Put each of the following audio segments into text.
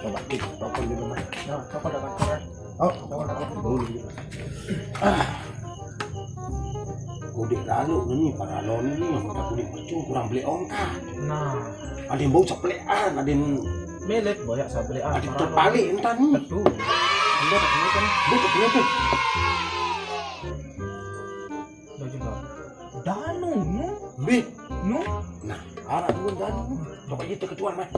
Coba kita telepon dulu mas. Nah, telepon dapat koran. Oh, telepon dapat dulu. Kudik lalu ini para lon ini yang udah kudik percuma kurang beli ongkar. Nah, Ada yang bau saplean, ada yang milik banyak sablean. ada yang terbalik entar nih. Betul. Anda tak tahu kan? Betul betul. Dah juga. Danu, no? Bit. No? Nah, arah dulu dan coba itu kecuan mas.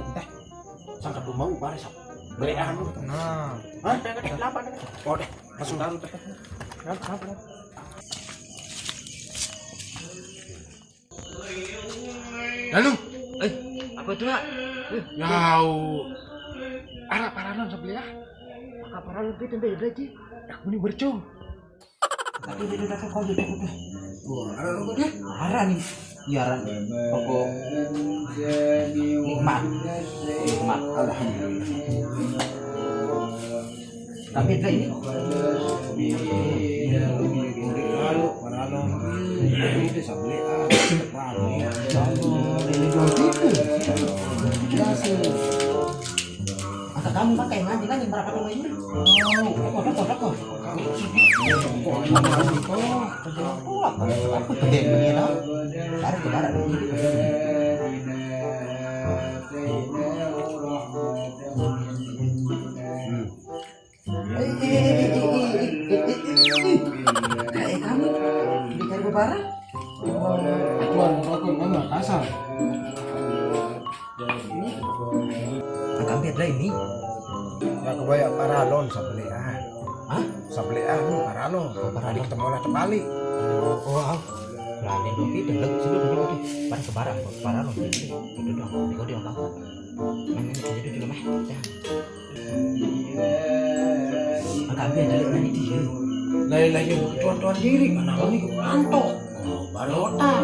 Sangka belum mau baris sap. Belean. Nah, Hah? kenapa? Oh deh, langsung dalam. Kenapa? Lalu, Apa itu, Nak? yau. Arah para lon sebelah. Maka para lebih beda aja. Aku ini bercung. Tapi dia udah kau jadi udah. Wah, arah lon dia. Arah nih. Yaran pokok nikmat. Alhamdulillah. Tapi itu ini Lalu para lon. Ini sebelah. maka kamu pakai nanti kan berapa kilo ini? Kok. Aku gede begini lah. Tarik ke barat ini. Kamu dicari ke barat? Tuan mana kasar. Agak beda ini. Ya kebanyak para lon sablean. Hah? Sablean para lon. Para lon. Ketemu lah terbalik. Wow. Berani dong kita lek sudah dulu deh. Bar ke barat, para lo itu dong. Itu dia apa? Main itu juga mah. Agak beda dari dia. Lagi tuan diri mana ini ke pantok. Baru otak.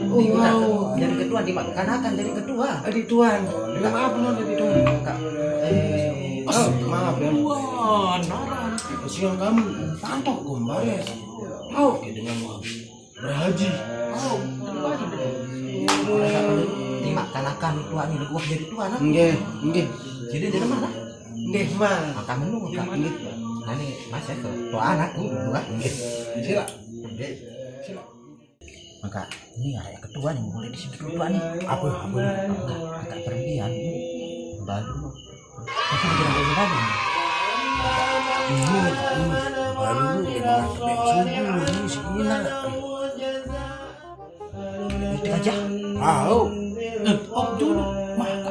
Oh wow. Dari kedua dimakan dari kedua. Adik tuan. Minta maaf non adik tuan. Enggak. Maaf ya. Wah, naran. Kesian kamu pantok kembali. Tahu dengan berhaji. Oh, dimakan tuan ini gua jadi tuan. Nggih. Jadi dari mana? Nggih, Mas. Makan menu enggak inget. Nah ini Mas ya ke tua anakku berdua. Sila. Maka ini area kedua nih mulai di sini kedua nih. Apa agak berlebihan baru. Tapi jangan lagi. Ini baru dengan subuh ini Itu aja. Tahu. Oh dulu. Maka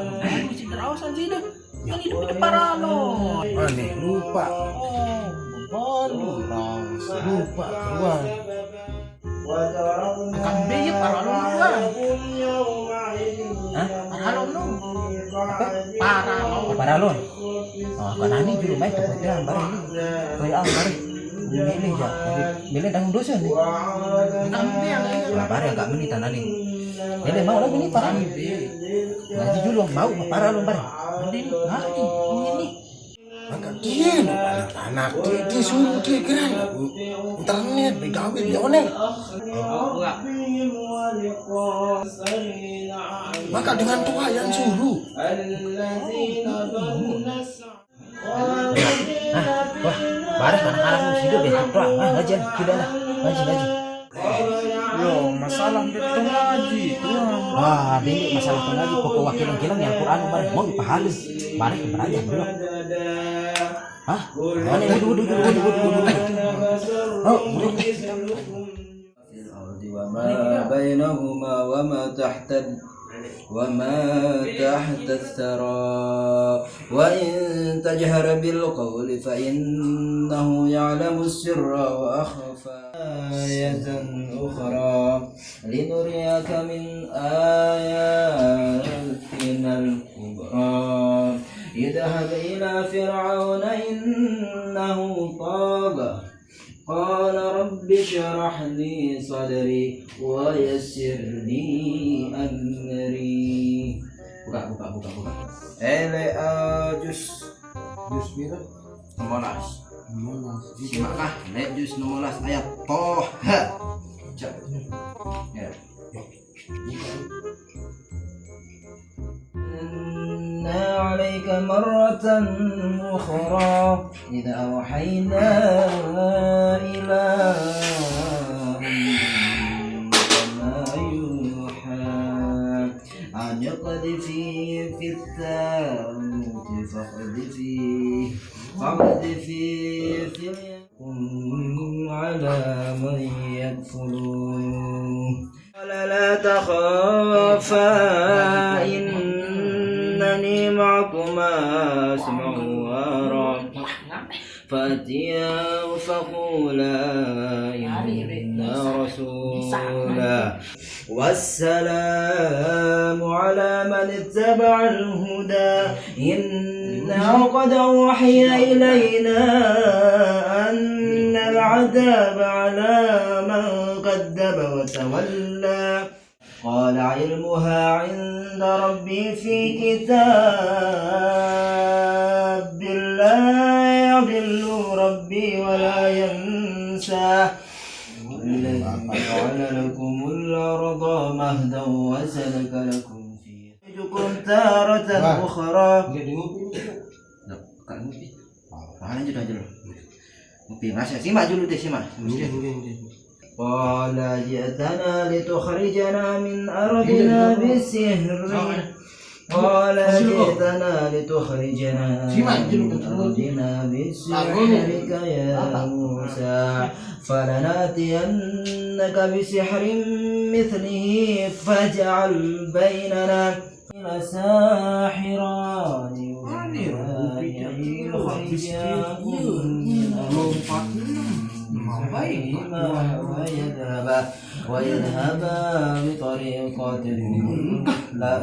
masih terawasan sih dah. Yang hidup itu para lo. Aneh lupa. Lupa tuan. Akan biaya para lo tuan. Hah? Para lo. Para lo. Oh, karena ini dulu baik kebetulan bareng ini. Kayak bareng. Milih ya. Milih dan dosa nih. Nanti yang bareng agak menit tanah nih. Milih mau lagi nih para. Nanti dulu mau para lo bareng. Nanti ini. Maka dia anak dia suruh dia geran internet begawe dia oneng. Maka dengan tua yang suruh. Wah, barang anak-anak hidup ya tua. Ngaji sudah lah. Ngaji. Yo, masalah itu ngaji tuan. Wah, ini masalah pengaji pokok wakilan yang Quran bareng mau dipahami. Bareng beraja dulu. Hah? Mana dulu. Oh, وما بينهما وما تحت الثرى وإن تجهر بالقول فإنه يعلم السر وأخفى آية أخرى لنريك من آياتنا الكبرى اذهب إلى فرعون إنه طغى قال رب اشرح لي صدري ويسر لي أمري buka jus Bira 16 simaklah jus 16 ayat Toha ya مرة أخرى إذا أوحينا إلى ما يوحى أن اقذفيه في التابوت فاقذفيه في اليم على من يكفلون قال لا تخافا إنني معكما أسمع وأرى فأتياه فقولا إنا رسولا والسلام على من اتبع الهدى إنا قد أوحي إلينا أن العذاب على من كذب وتولى قال علمها عند ربي في كتاب لا يضل ربي ولا ينسى الذي جعل لكم الأرض مهدا وسلك لكم فيها يخرجكم تارة أخرى. Lanjut aja loh. Ngopi Mas, simak dulu deh, simak. قال جئتنا لتخرجنا من أرضنا بالسحر قال جئتنا لتخرجنا من أرضنا بسحرك يا موسى فلنأتينك بسحر مثله فاجعل بيننا ساحران ويذهبا بطريقتكم لا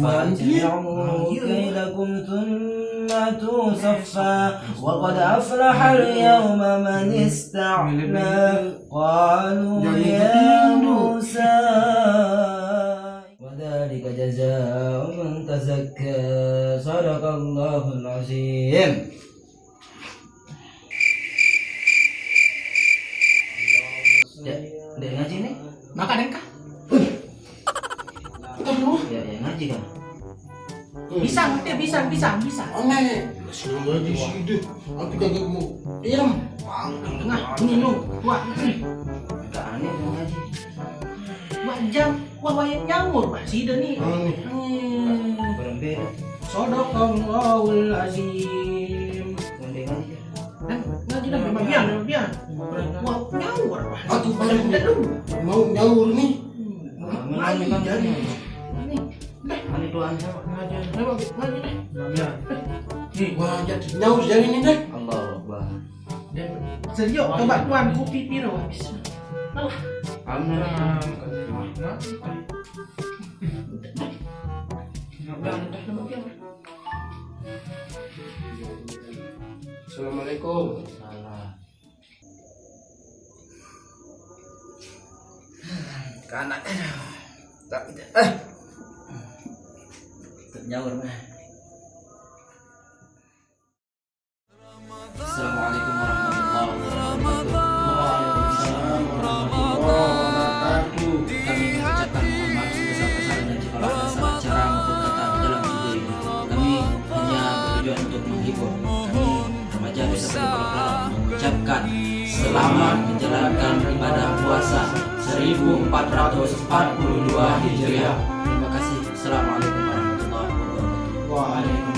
فاجمعوا كيدكم ثم أتوا صفا وقد أفلح اليوم من استعلى قالوا يا موسى وذلك جزاء من تزكى صدق الله العظيم. Dia ngaji nih? Maka dengkah. Kita dulu. Ya ngaji kan. Bisa. Aneh. Masih ngaji sih deh. Aku kagak mau. Diam. Tengah, ini lu, buat Agak aneh dia ngaji. jam, wah wayang nyaur, Pak. Si dah ni. Aneh. Berbeda. Sadaqallahul azim. Ngombe ngaji. Ngaji dah memang biar. Wah, nyaur, Pak. Aku paling mau nyaur nih. Ngaji jadi. Ini, Aneh doan sama. ngaji deh. Biar. Nih, Wah, jadi nyaur jadi nih deh. Allah Akbar. serius coba tuan kopi piro habis. Alah. Amin. Assalamualaikum. Salah. Kanak. Nyaur mah. Assalamualaikum warahmatullahi wabarakatuh. Waalaikumsalam warahmatullahi wabarakatuh. Kami mengucapkan mohon maaf sebesar-besarnya jika ada salah cara maupun kata dalam video ini. Kami hanya bertujuan untuk menghibur. Kami remaja Desa Pondok mengucapkan selamat menjalankan ibadah puasa 1442 Hijriah. Terima kasih. Assalamualaikum warahmatullahi wabarakatuh. Waalaikumsalam.